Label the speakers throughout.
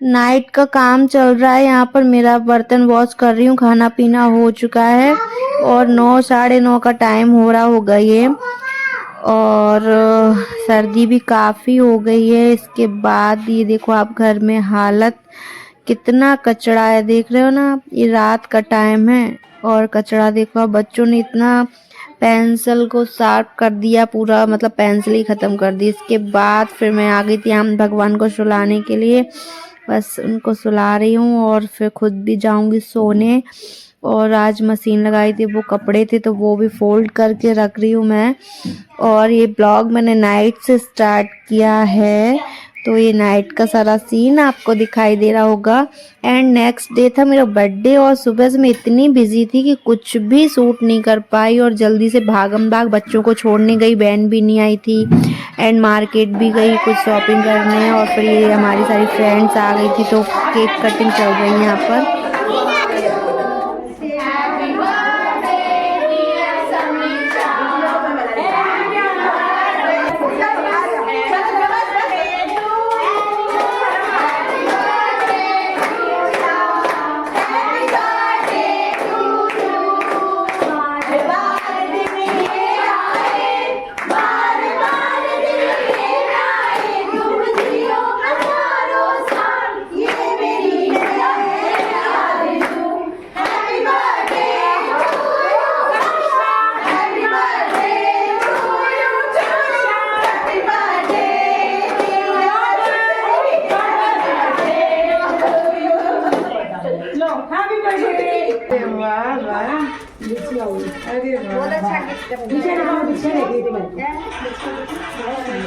Speaker 1: Night का काम चल रहा है यहाँ पर। मेरा बर्तन वॉश कर रही हूँ, खाना पीना हो चुका है और 9 साढ़े 9 का टाइम हो रहा होगा ये। और सर्दी भी काफ़ी हो गई है। इसके बाद ये देखो आप, घर में हालत कितना कचरा है, देख रहे हो ना आप। ये रात का टाइम है और कचरा देखो आप। बच्चों ने इतना पेंसिल को शार्प कर दिया पूरा, मतलब पेंसिल ही ख़त्म कर दी। इसके बाद फिर मैं आ गई थी हम भगवान को सुलाने के लिए। बस उनको सुला रही हूँ और फिर खुद भी जाऊंगी सोने। और आज मशीन लगाई थी, वो कपड़े थे तो वो भी फोल्ड करके रख रही हूँ मैं। और ये ब्लॉग मैंने नाइट से स्टार्ट किया है, तो ये नाइट का सारा सीन आपको दिखाई दे रहा होगा। एंड नेक्स्ट डे था मेरा बर्थडे और सुबह से मैं इतनी बिजी थी कि कुछ भी शूट नहीं कर पाई। और जल्दी से भागम भाग बच्चों को छोड़ने गई, बहन भी नहीं आई थी। एंड मार्केट भी गई कुछ शॉपिंग करने। और फिर ये हमारी सारी फ्रेंड्स आ गई थी, तो केक कटिंग चल रही है यहाँ पर।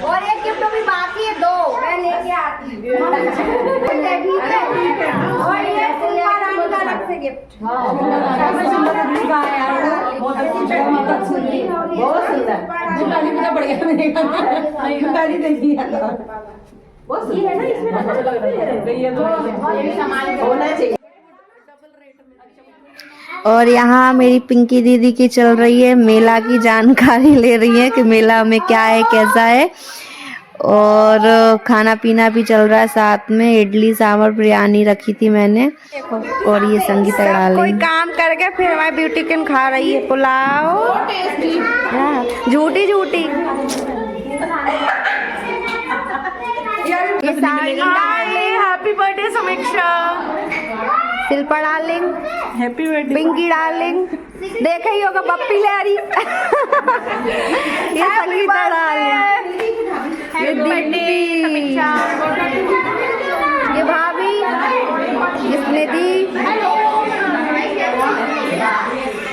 Speaker 2: और एक गिफ्ट भी बाकी है, दो मैं लेके आती हूँ। और ये अलग से गिफ्ट। बहुत सुंदर,
Speaker 1: और यहाँ मेरी पिंकी दीदी की चल रही है मेला की जानकारी ले रही है कि मेला में क्या है कैसा है। और खाना पीना भी चल रहा है साथ में। इडली सांभर बिरयानी रखी थी मैंने। और ये संगीता डाल कोई काम करके फिर हमारी ब्यूटी किन खा रही है पुलाव। झूठी झूठी happy birthday Samiksha, Shilpa darling, happy birthday Pinky darling. देखा ही होगा बप्पी ले रही। ये संगीता डार्लिंग, ये दीदी, ये भाभी, जिसने दी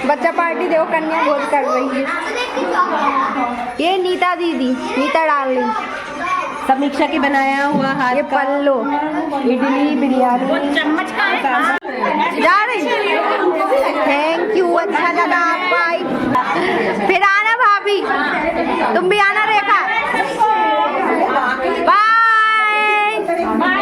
Speaker 1: बच्चा पार्टी देखो कन्या भोज कर रही है। ये नीता दीदी, नीता डार्लिंग, समीक्षा की बनाया हुआ हाथ, ये पल्लो, इडली बिरयानी चम्मच का जा रही। थैंक यू, अच्छा लगा आपको आई। फिर आना भाभी, तुम भी आना रेखा। Bye bye bye.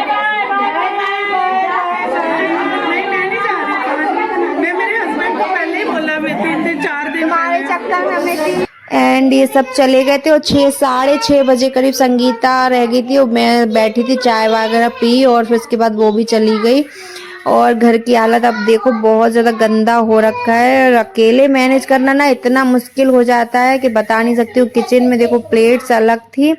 Speaker 1: मैं मेरे हस्बैंड को पहले ही बोला, मैं 3-4 दिन तुम्हारे चक्कर में हमें। एंड ये सब चले गए थे और 6 साढ़े 6 बजे करीब संगीता रह गई थी और मैं बैठी थी, चाय वगैरह पी और फिर उसके बाद वो भी चली गई। और घर की हालत अब देखो बहुत ज़्यादा गंदा हो रखा है। और अकेले मैनेज करना ना इतना मुश्किल हो जाता है कि बता नहीं सकती हूँ। किचन में देखो प्लेट्स अलग थी,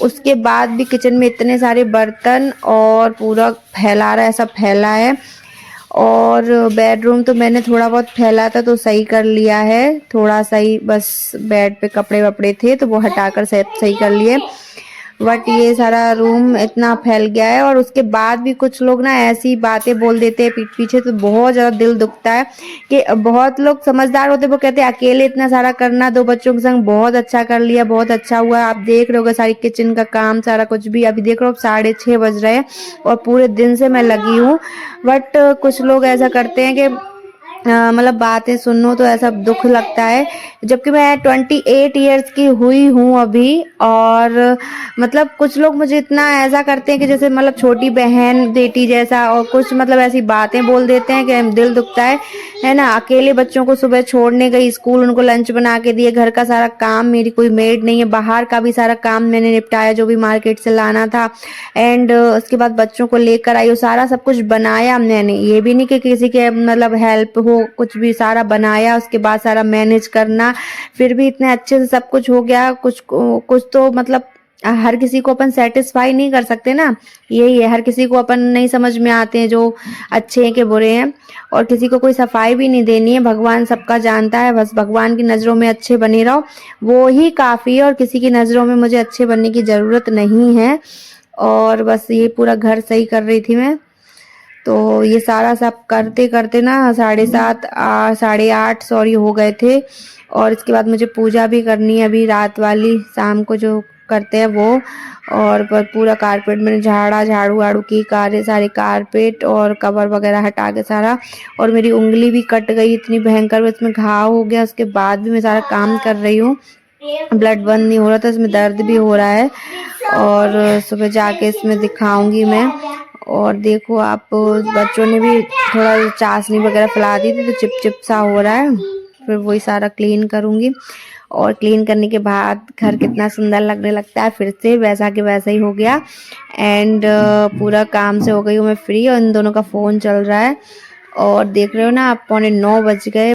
Speaker 1: उसके बाद भी किचन में इतने सारे बर्तन और पूरा फैला रहा है, ऐसा फैला है। और बेडरूम तो मैंने थोड़ा बहुत फैला था तो सही कर लिया है, थोड़ा सही, बस बेड पे कपड़े वपड़े थे तो वो हटाकर सही कर लिए। बट ये सारा रूम इतना फैल गया है। और उसके बाद भी कुछ लोग ना ऐसी बातें बोल देते हैं पीठ पीछे, तो बहुत ज़्यादा दिल दुखता है। कि बहुत लोग समझदार होते, वो कहते हैं अकेले इतना सारा करना, 2 बच्चों के संग बहुत अच्छा कर लिया, बहुत अच्छा हुआ। आप देख रहे होगे सारी किचन का काम, सारा कुछ भी। अभी देख रहे हो 6:30 बज रहे हैं और पूरे दिन से मैं लगी हूँ। बट कुछ लोग ऐसा करते हैं कि मतलब बातें सुनो तो ऐसा दुख लगता है, जबकि मैं 28 ईयर्स की हुई हूँ अभी। और मतलब कुछ लोग मुझे इतना ऐसा करते हैं कि जैसे मतलब छोटी बहन बेटी जैसा, और कुछ मतलब ऐसी बातें बोल देते हैं कि दिल दुखता है ना। अकेले बच्चों को सुबह छोड़ने गई स्कूल, उनको लंच बना के दिए, घर का सारा काम, मेरी कोई मेड नहीं है, बाहर का भी सारा काम मैंने निपटाया जो भी मार्केट से लाना था। एंड उसके बाद बच्चों को लेकर आई, वो सारा सब कुछ बनाया मैंने, ये भी नहीं कि किसी के मतलब हेल्प हो, कुछ भी सारा बनाया, उसके बाद सारा मैनेज करना, फिर भी इतने अच्छे से सब कुछ हो गया। कुछ तो मतलब हर किसी को अपन सेटिस्फाई नहीं कर सकते ना, यही है, हर किसी को अपन नहीं समझ में आते हैं जो अच्छे हैं कि बुरे हैं। और किसी को कोई सफाई भी नहीं देनी है, भगवान सबका जानता है, बस भगवान की नज़रों में अच्छे बने रहो, वो ही काफ़ी है, और किसी की नज़रों में मुझे अच्छे बनने की ज़रूरत नहीं है। और बस ये पूरा घर सही कर रही थी मैं, तो ये सारा सब करते करते ना 7:30 8:30 सॉरी हो गए थे। और इसके बाद मुझे पूजा भी करनी है अभी रात वाली, शाम को जो करते हैं वो। और पूरा कारपेट मैंने झाड़ू वाड़ू की, सारे कारपेट और कवर वगैरह हटा के सारा। और मेरी उंगली भी कट गई इतनी भयंकर, इसमें घाव हो गया, उसके बाद भी मैं सारा काम कर रही हूँ, ब्लड बंद नहीं हो रहा था, इसमें दर्द भी हो रहा है। और सुबह जाके इसमें दिखाऊंगी मैं। और देखो आप, बच्चों ने भी थोड़ा चाशनी वगैरह पिला दी थी, तो चिप चिप सा हो रहा है, फिर वही सारा क्लीन करूंगी। और क्लीन करने के बाद घर कितना सुंदर लगने लगता है, फिर से वैसा के वैसा ही हो गया। एंड पूरा काम से हो गई हूँ मैं फ्री, और इन दोनों का फ़ोन चल रहा है। और देख रहे हो ना आप, 8:45 बज गए।